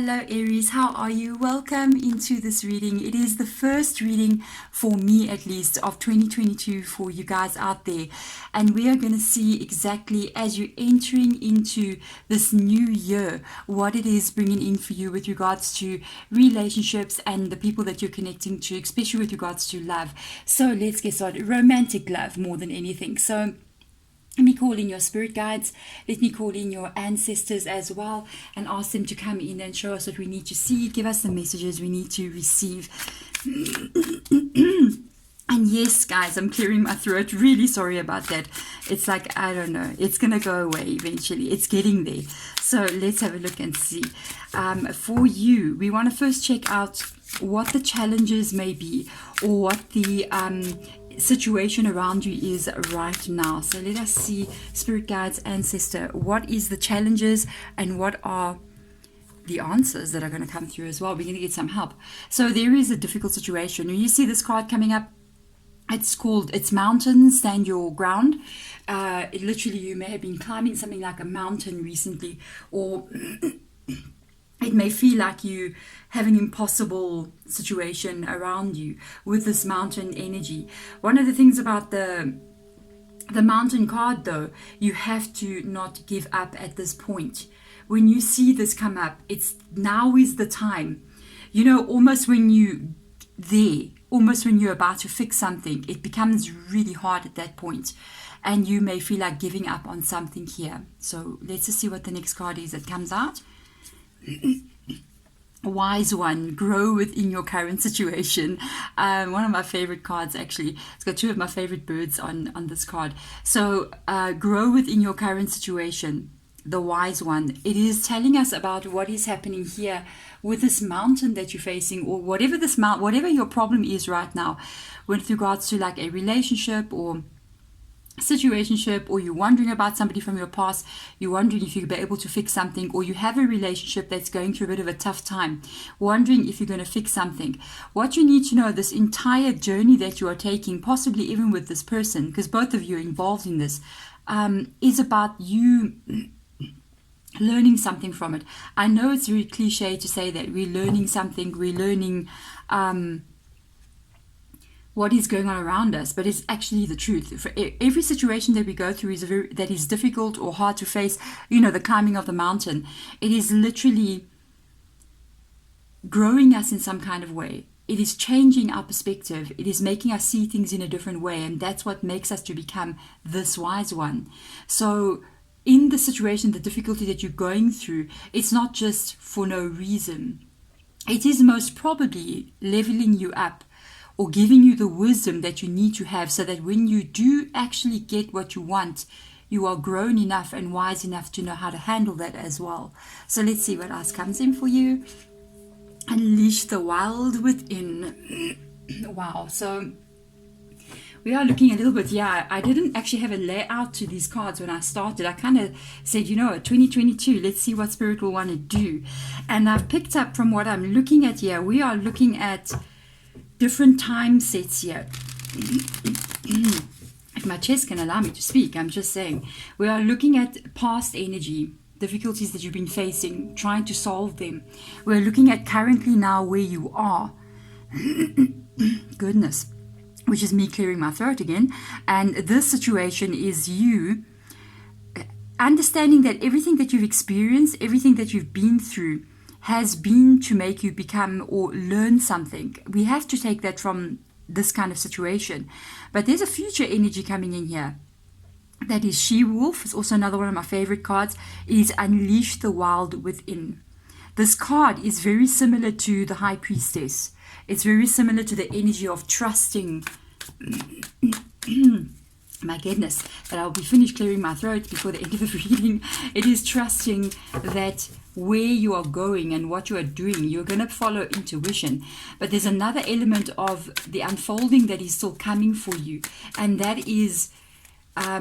Hello Aries, how are you? Welcome into this reading. It is the first reading, for me at least, of 2022 for you guys out there. And we are going to see exactly as you're entering into this new year, what it is bringing in for you with regards to relationships and the people that you're connecting to, especially with regards to love. So let's get started. Romantic love more than anything. So let me call in your spirit guides. Let me call in your ancestors as well and ask them to come in and show us what we need to see. Give us the messages we need to receive. And yes, guys, I'm clearing my throat. Really sorry about that. It's like, I don't know. It's going to go away eventually. It's getting there. So let's have a look and see. For you, we want to first check out what the challenges may be or what the situation around you is right now. So let us see, spirit guides, ancestor, what is the challenges and what are the answers that are going to come through as well. We're going to get some help. So there is a difficult situation. When you see this card coming up, it's mountains, stand your ground. Literally, you may have been climbing something like a mountain recently, or it may feel like you have an impossible situation around you with this mountain energy. One of the things about the mountain card, though, you have to not give up at this point. When you see this come up, it's now is the time. You know, almost when you're about to fix something, it becomes really hard at that point, and you may feel like giving up on something here. So let's just see what the next card is that comes out. Wise one, grow within your current situation. One of my favorite cards, actually. It's got two of my favorite birds on this card. So grow within your current situation. The wise one. It is telling us about what is happening here with this mountain that you're facing, or whatever your problem is right now, with regards to like a relationship or situationship, or you're wondering about somebody from your past, you're wondering if you'll be able to fix something, or you have a relationship that's going through a bit of a tough time, wondering if you're going to fix something. What you need to know, this entire journey that you are taking, possibly even with this person, because both of you are involved in this, is about you learning something from it. I know it's very cliche to say that we're learning something, we're learning what is going on around us, but it's actually the truth. For every situation that we go through that is difficult or hard to face, you know, the climbing of the mountain, it is literally growing us in some kind of way. It is changing our perspective. It is making us see things in a different way, and that's what makes us to become this wise one. So in the situation, the difficulty that you're going through, it's not just for no reason. It is most probably leveling you up, or giving you the wisdom that you need to have, so that when you do actually get what you want, you are grown enough and wise enough to know how to handle that as well. So let's see what else comes in for you. Unleash the wild within. Wow. So we are looking a little bit, I didn't actually have a layout to these cards when I started. I kind of said, 2022, let's see what Spirit will want to do. And I've picked up from what I'm looking at here, we are looking at different time sets here. If my chest can allow me to speak, I'm just saying. We are looking at past energy, difficulties that you've been facing, trying to solve them. We're looking at currently now where you are. Goodness. Which is me clearing my throat again. And this situation is you understanding that everything that you've experienced, everything that you've been through, has been to make you become or learn something. We have to take that from this kind of situation. But there's a future energy coming in here. That is She-Wolf. It's also another one of my favorite cards. It is Unleash the Wild Within. This card is very similar to the High Priestess. It's very similar to the energy of trusting. My goodness, but I'll be finished clearing my throat before the end of the reading. It is trusting that where you are going and what you are doing, you're going to follow intuition. But there's another element of the unfolding that is still coming for you. And that is, I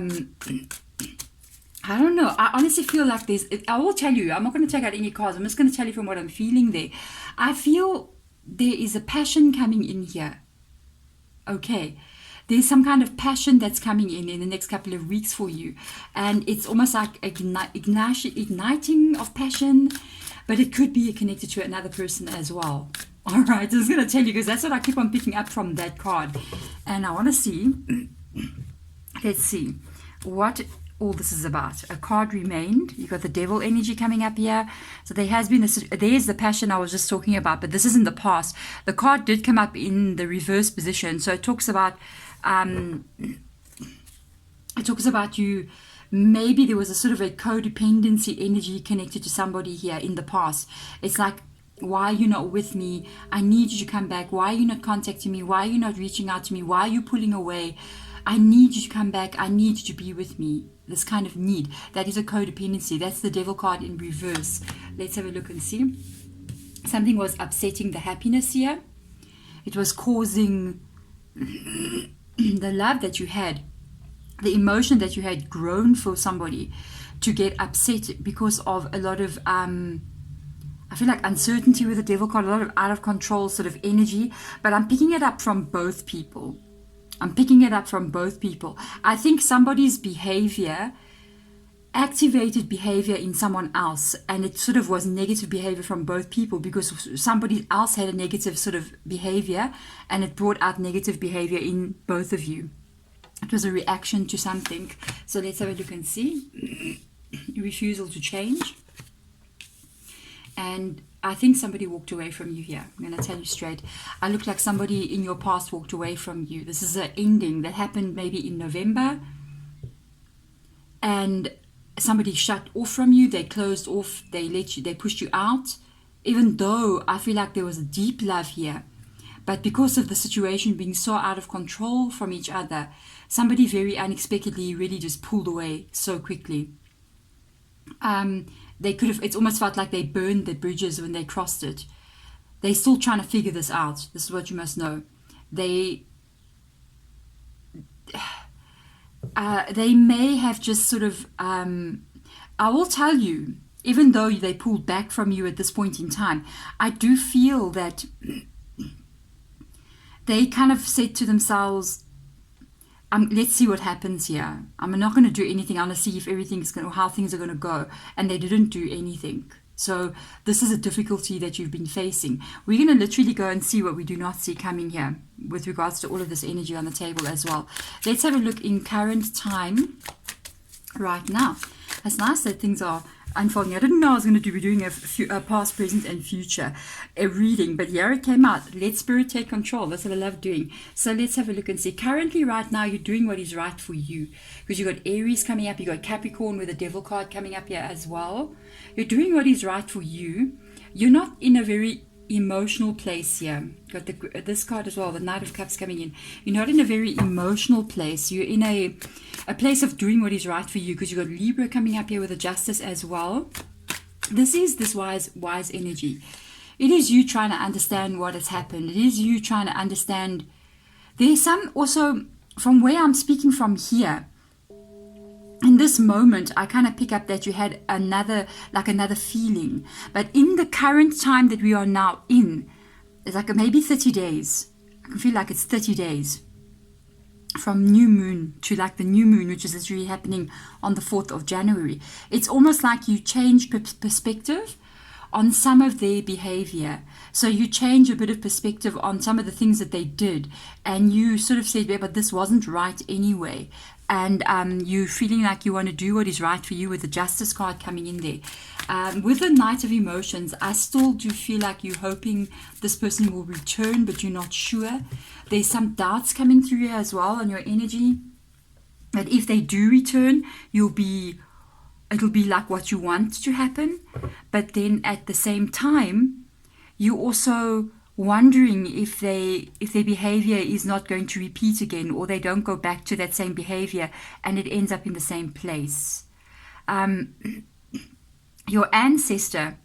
don't know. I honestly feel like I will tell you, I'm not going to take out any cards. I'm just going to tell you from what I'm feeling there. I feel there is a passion coming in here. Okay. There's some kind of passion that's coming in the next couple of weeks for you. And it's almost like igniting of passion. but it could be connected to another person as well. All right, I'm just going to tell you because that's what I keep on picking up from that card. And I want to see, let's see what all this is about. A card remained. You got the devil energy coming up here. So there has been there's the passion I was just talking about, but this is in the past. The card did come up in the reverse position. So it talks about you, maybe there was a sort of a codependency energy connected to somebody here in the past. It's like, why are you not with me? I need you to come back. Why are you not contacting me? Why are you not reaching out to me? Why are you pulling away? I need you to come back. I need you to be with me. This kind of need. That is a codependency. That's the devil card in reverse. Let's have a look and see. Something was upsetting the happiness here. It was causing the love that you had, the emotion that you had grown for somebody to get upset because of a lot of I feel like uncertainty with the devil card, a lot of out of control sort of energy, but I'm picking it up from both people. I think somebody's behavior activated behavior in someone else, and it sort of was negative behavior from both people because somebody else had a negative sort of behavior and it brought out negative behavior in both of you. It was a reaction to something. So let's have a look and see. Refusal to change. And I think somebody walked away from you here. I'm going to tell you straight. I look like somebody in your past walked away from you. This is an ending that happened maybe in November. And somebody shut off from you. They closed off. They pushed you out. Even though I feel like there was a deep love here. But because of the situation being so out of control from each other, somebody very unexpectedly really just pulled away so quickly. They could have, it's almost felt like they burned the bridges when they crossed it. They're still trying to figure this out. This is what you must know. They may have just sort of, I will tell you, even though they pulled back from you at this point in time, I do feel that they kind of said to themselves, let's see what happens here. I'm not going to do anything. I want to see if everything's going, or how things are going to go. And they didn't do anything. So this is a difficulty that you've been facing. We're going to literally go and see what we do not see coming here with regards to all of this energy on the table as well. Let's have a look in current time right now. It's nice that things are unfolding. I didn't know I was going to be doing a past, present, and future reading, but here it came out. Let spirit take control. That's what I love doing. So let's have a look and see. Currently, right now, you're doing what is right for you, because you've got Aries coming up. You've got Capricorn with a devil card coming up here as well. You're doing what is right for you. You're not in a very emotional place here. Got this card as well, the Knight of Cups coming in. You're not in a very emotional place. You're in a place of doing what is right for you, because you've got Libra coming up here with a Justice as well. This is this wise energy. It is you trying to understand what has happened. It is you trying to understand. There's some also, from where I'm speaking from here, in this moment, I kind of pick up that you had another feeling. But in the current time that we are now in, it's like maybe 30 days. I can feel like it's 30 days. From new moon to like the new moon, which is literally happening on the 4th of January. It's almost like you change perspective on some of their behavior. So you change a bit of perspective on some of the things that they did. And you sort of said, yeah, but this wasn't right anyway. And you feeling like you want to do what is right for you with the Justice card coming in there. With the Knight of Emotions, I still do feel like you're hoping this person will return, but you're not sure. There's some doubts coming through here as well on your energy. That if they do return, it'll be like what you want to happen. But then at the same time, you also wondering if their behavior is not going to repeat again, or they don't go back to that same behavior and it ends up in the same place. Your ancestor,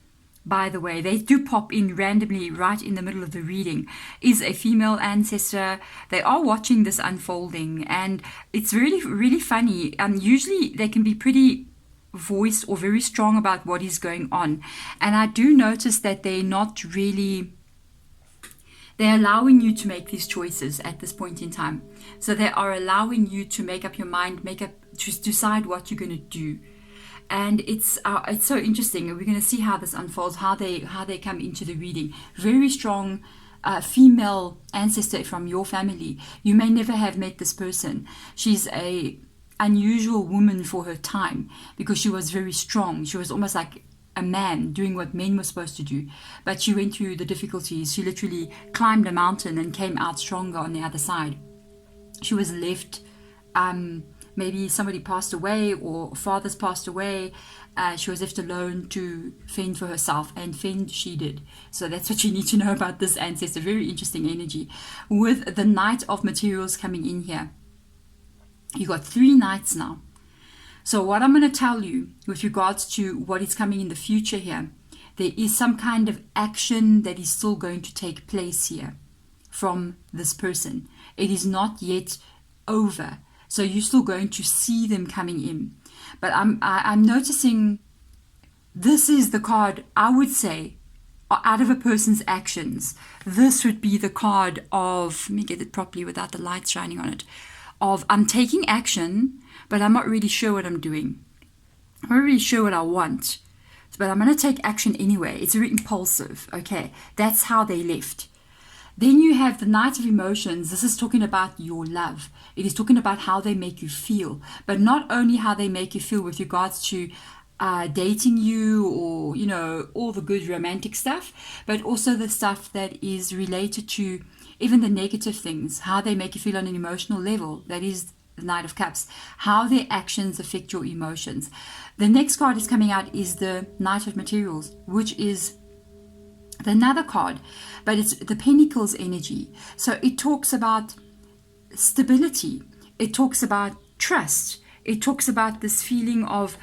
by the way, they do pop in randomly right in the middle of the reading, is a female ancestor. They are watching this unfolding, and it's really, really funny. Usually they can be pretty voiced or very strong about what is going on. And I do notice that they're not really... They're allowing you to make these choices at this point in time. So they are allowing you to make up your mind, to decide what you're going to do. And it's so interesting. We're going to see how this unfolds, how they come into the reading. Very strong female ancestor from your family. You may never have met this person. She's a unusual woman for her time because she was very strong. She was almost like a man doing what men were supposed to do, but she went through the difficulties. She literally climbed a mountain and came out stronger on the other side. She was left, maybe somebody passed away or fathers passed away. She was left alone to fend for herself, and fend she did. So that's what you need to know about this ancestor. Very interesting energy with the Knight of Materials coming in here. You got 3 knights now. So what I'm going to tell you with regards to what is coming in the future here, there is some kind of action that is still going to take place here from this person. It is not yet over. So you're still going to see them coming in. But I'm noticing this is the card, I would say, out of a person's actions. This would be the card of, let me get it properly without the light shining on it, of I'm taking action, but I'm not really sure what I'm doing. I'm not really sure what I want, but I'm going to take action anyway. It's very impulsive. Okay, that's how they left. Then you have the Knight of Emotions. This is talking about your love. It is talking about how they make you feel, but not only how they make you feel with regards to dating you or, you know, all the good romantic stuff, but also the stuff that is related to even the negative things, how they make you feel on an emotional level. That is the Knight of Cups, how their actions affect your emotions. The next card is coming out is the Knight of Materials, which is another card, but it's the Pentacles energy. So it talks about stability. It talks about trust. It talks about this feeling of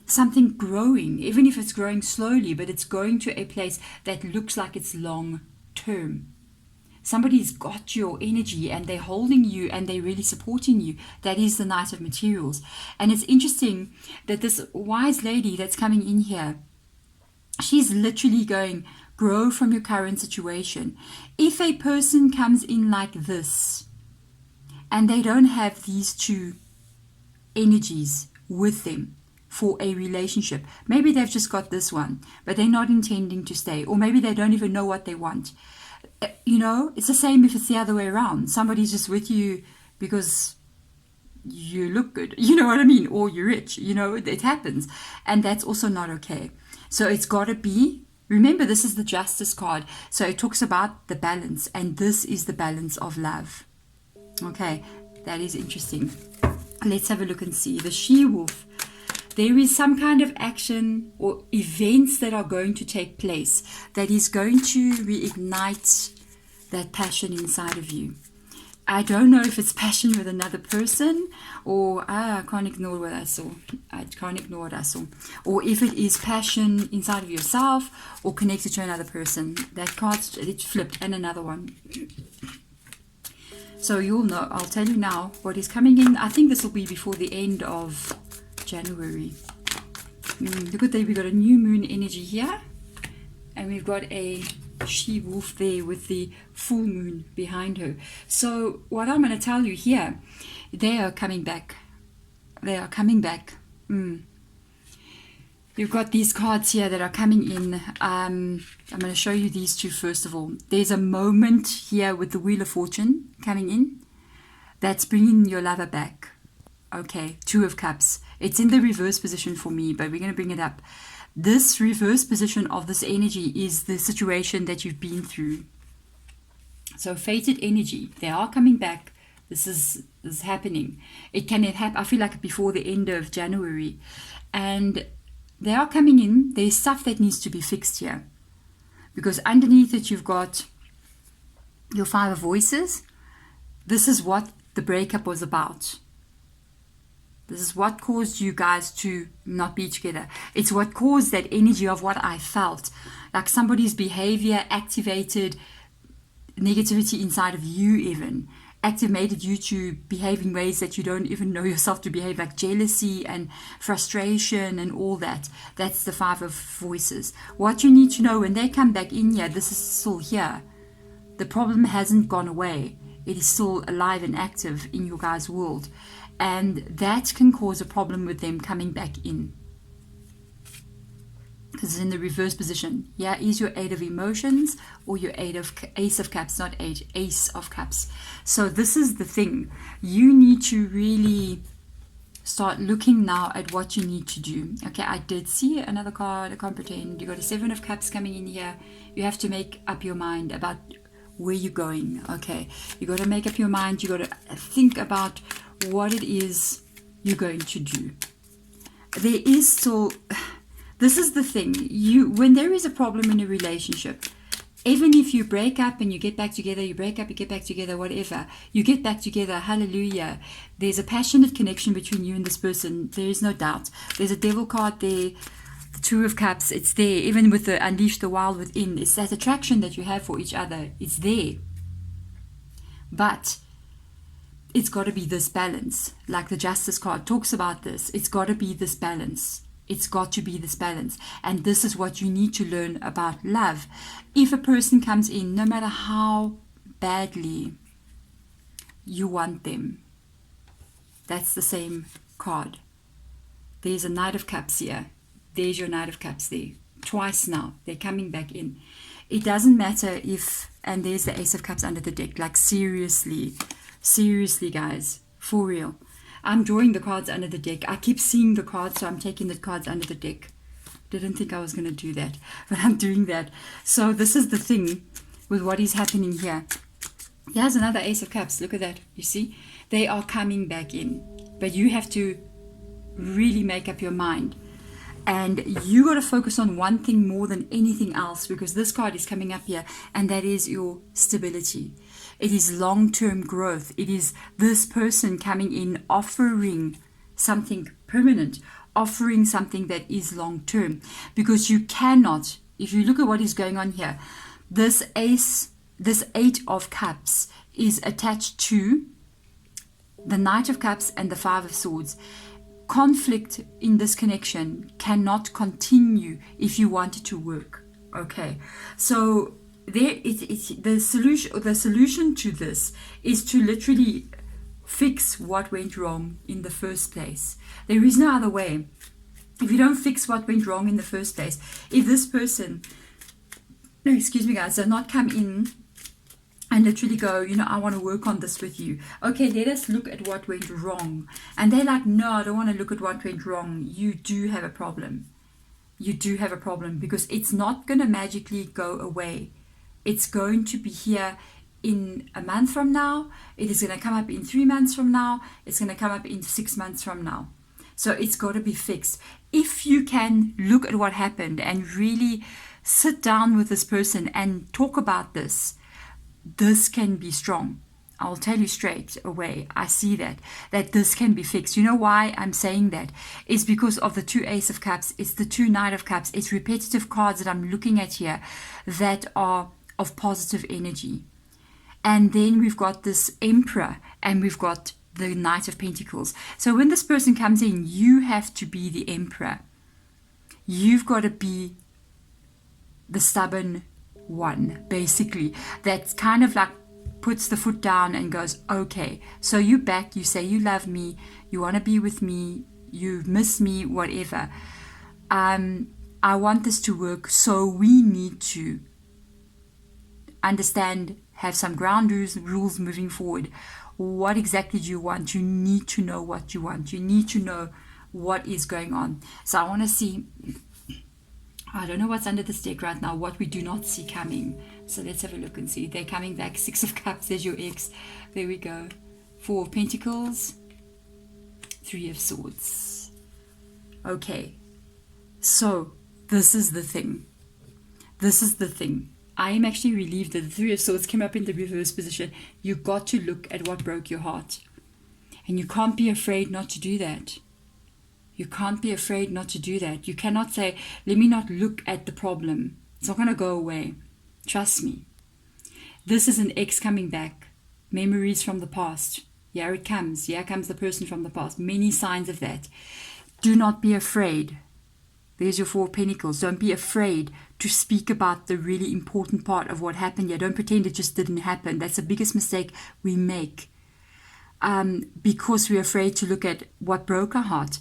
something growing, even if it's growing slowly, but it's going to a place that looks like it's long term. Somebody's got your energy and they're holding you and they're really supporting you. That is the Knight of Materials. And it's interesting that this wise lady that's coming in here, she's literally going, grow from your current situation. If a person comes in like this and they don't have these 2 energies with them for a relationship, maybe they've just got this one, but they're not intending to stay, or maybe they don't even know what they want. You know, it's the same if it's the other way around. Somebody's just with you because you look good, you know what I mean, or you're rich, you know, it happens, and that's also not okay. So it's got to be, remember, this is the Justice card, so it talks about the balance, and this is the balance of love. Okay, that is interesting. Let's have a look and see. The She-Wolf. There is some kind of action or events that are going to take place that is going to reignite that passion inside of you. I don't know if it's passion with another person, or I can't ignore what I saw. I can't ignore what I saw. Or if it is passion inside of yourself or connected to another person. That card, it flipped, and another one. So you'll know. I'll tell you now what is coming in. I think this will be before the end of January. Look at that, we've got a new moon energy here, and we've got a She-Wolf there with the full moon behind her. So what I'm going to tell you here, they are coming back. They are coming back. You've got these cards here that are coming in. I'm going to show you these 2 first of all. There's a moment here with the Wheel of Fortune coming in that's bringing your lover back. Okay, 2 of Cups. It's in the reverse position for me, but we're going to bring it up. This reverse position of this energy is the situation that you've been through. So fated energy, they are coming back. This is happening. It can happen, I feel like, before the end of January. And they are coming in. There's stuff that needs to be fixed here. Because underneath it, you've got your 5 of Voices. This is what the breakup was about. This is what caused you guys to not be together. It's what caused that energy of what I felt. Like somebody's behavior activated negativity inside of you even. Activated you to behave in ways that you don't even know yourself to behave, like jealousy and frustration and all that. That's the 5 of Voices. What you need to know when they come back in here, this is still here. The problem hasn't gone away. It is still alive and active in your guys' world. And that can cause a problem with them coming back in. because it's in the reverse position. Yeah, is your 8 of emotions or your Ace of Cups, not 8, Ace of Cups. So this is the thing. You need to really start looking now at what you need to do. Okay, I did see another card. I can't pretend. You got a 7 of Cups coming in here. You have to make up your mind about where you're going. Okay, you got to make up your mind. You got to think about what it is you're going to do. There is still, this is the thing, when there is a problem in a relationship, even if you break up and you get back together, you break up, you get back together, whatever, you get back together, hallelujah, there's a passionate connection between you and this person. There is no doubt. There's a devil card there, the 2 of Cups, it's there. Even with the Unleash the Wild Within, it's that attraction that you have for each other. It's there. But it's got to be this balance. Like the Justice card talks about this. It's got to be this balance. It's got to be this balance. And this is what you need to learn about love. If a person comes in, no matter how badly you want them, that's the same card. There's a Knight of Cups here. There's your Knight of Cups there. Twice now. They're coming back in. It doesn't matter if, and there's the Ace of Cups under the deck. Like seriously, guys, for real. I'm drawing the cards under the deck. I keep seeing the cards, so I'm taking the cards under the deck. Didn't think I was going to do that, but I'm doing that. So this is the thing with what is happening here. Here's another Ace of Cups. Look at that. You see? They are coming back in. But you have to really make up your mind. And you got to focus on one thing more than anything else, because this card is coming up here, and that is your stability. It is long-term growth. It is this person coming in offering something permanent, offering something that is long-term. Because you cannot, if you look at what is going on here, this 8 of Cups is attached to the Knight of Cups and the 5 of Swords. Conflict in this connection cannot continue if you want it to work. Okay, so the solution to this is to literally fix what went wrong in the first place. There is no other way. If you don't fix what went wrong in the first place, if this person, no, excuse me guys, does not come in and literally go, I want to work on this with you. Okay, let us look at what went wrong. And they're like, no, I don't want to look at what went wrong. You do have a problem. You do have a problem, because it's not going to magically go away. It's going to be here in a month from now. It is going to come up in 3 months from now. It's going to come up in 6 months from now. So it's got to be fixed. If you can look at what happened and really sit down with this person and talk about this, this can be strong. I'll tell you straight away. I see that this can be fixed. You know why I'm saying that? It's because of the 2 Ace of Cups. It's the 2 Knight of Cups. It's repetitive cards that I'm looking at here that are of positive energy. And then we've got this Emperor, and we've got the Knight of Pentacles. So when this person comes in, you have to be the Emperor. You've got to be the stubborn one, basically, that's kind of like puts the foot down and goes, okay, so you back, you say you love me, you want to be with me, you miss me, whatever. I want this to work, so we need to understand, have some ground rules moving forward. What exactly do you want? You need to know what you want. You need to know what is going on. So I want to see, I don't know what's under this deck right now, what we do not see coming. So let's have a look and see. They're coming back. 6 of Cups, there's your ex. There we go. 4 of Pentacles. 3 of Swords. Okay. So this is the thing. This is the thing. I am actually relieved that the 3 of Swords came up in the reverse position. You got to look at what broke your heart. And you can't be afraid not to do that. You can't be afraid not to do that. You cannot say, let me not look at the problem. It's not going to go away. Trust me. This is an ex coming back. Memories from the past. Here it comes. Here comes the person from the past. Many signs of that. Do not be afraid. There's your 4 of Pentacles. Don't be afraid to speak about the really important part of what happened here. Don't pretend it just didn't happen. That's the biggest mistake we make. Because we're afraid to look at what broke our heart.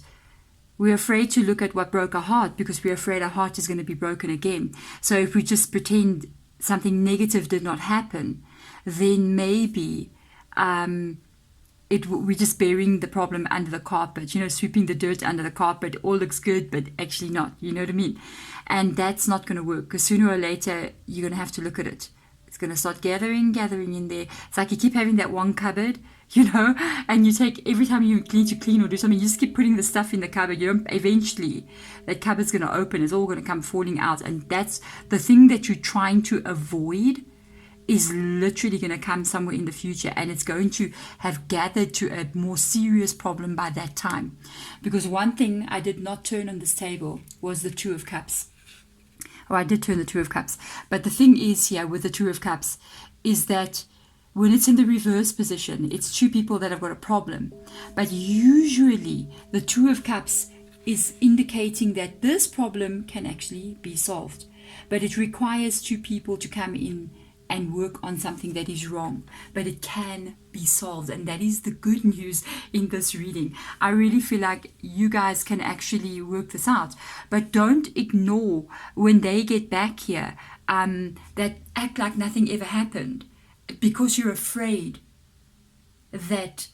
We're afraid to look at what broke our heart because we're afraid our heart is going to be broken again. So if we just pretend something negative did not happen, then maybe we're just burying the problem under the carpet, sweeping the dirt under the carpet. All looks good, but actually not. You know what I mean? And that's not going to work, because sooner or later you're going to have to look at it. It's going to start gathering in there. It's like you keep having that one cupboard, and you take, every time you need to clean or do something, you just keep putting the stuff in the cupboard. Eventually that cupboard's going to open. It's all going to come falling out. And that's the thing that you're trying to avoid, is literally going to come somewhere in the future, and it's going to have gathered to a more serious problem by that time. Because one thing I did not turn on this table was the Two of Cups. I did turn the Two of Cups. But the thing is here with the Two of Cups is that when it's in the reverse position, it's two people that have got a problem. But usually the Two of Cups is indicating that this problem can actually be solved. But it requires two people to come in and work on something that is wrong, but it can be solved. And that is the good news in this reading. I really feel like you guys can actually work this out, but don't ignore when they get back here, that act like nothing ever happened, because you're afraid that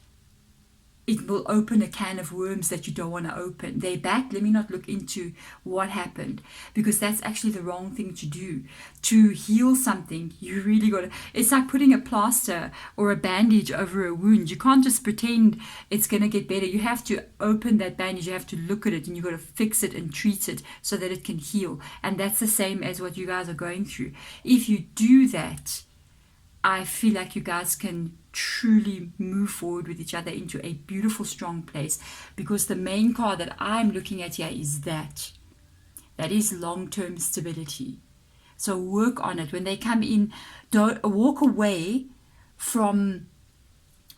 it will open a can of worms that you don't want to open. They're back. Let me not look into what happened, because that's actually the wrong thing to do. To heal something, you really got to, it's like putting a plaster or a bandage over a wound. You can't just pretend it's going to get better. You have to open that bandage. You have to look at it, and you got to fix it and treat it so that it can heal. And that's the same as what you guys are going through. If you do that, I feel like you guys can truly move forward with each other into a beautiful, strong place, because the main card that I'm looking at here is that is long-term stability. So work on it. When they come in, don't walk away from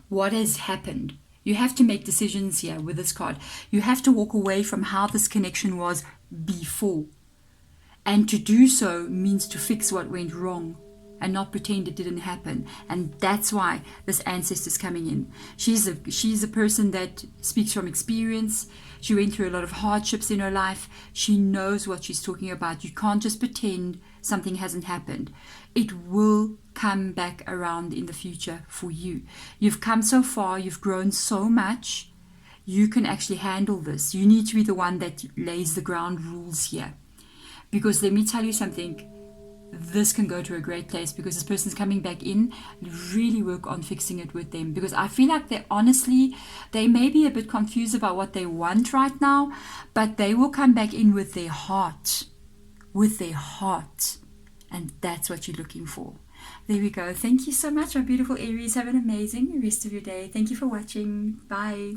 what has happened. You have to make decisions here with this card. You have to walk away from how this connection was before, and to do so means to fix what went wrong and not pretend it didn't happen. And that's why this ancestor is coming in. She's a person that speaks from experience. She went through a lot of hardships in her life. She knows what she's talking about. You can't just pretend something hasn't happened. It will come back around in the future for you. You've come so far. You've grown so much. You can actually handle this. You need to be the one that lays the ground rules here. Because let me tell you something, this can go to a great place, because this person's coming back in. Really work on fixing it with them, because I feel like they may be a bit confused about what they want right now, but they will come back in with their heart, and that's what you're looking for. There we go. Thank you so much, my beautiful Aries. Have an amazing rest of your day. Thank you for watching. Bye.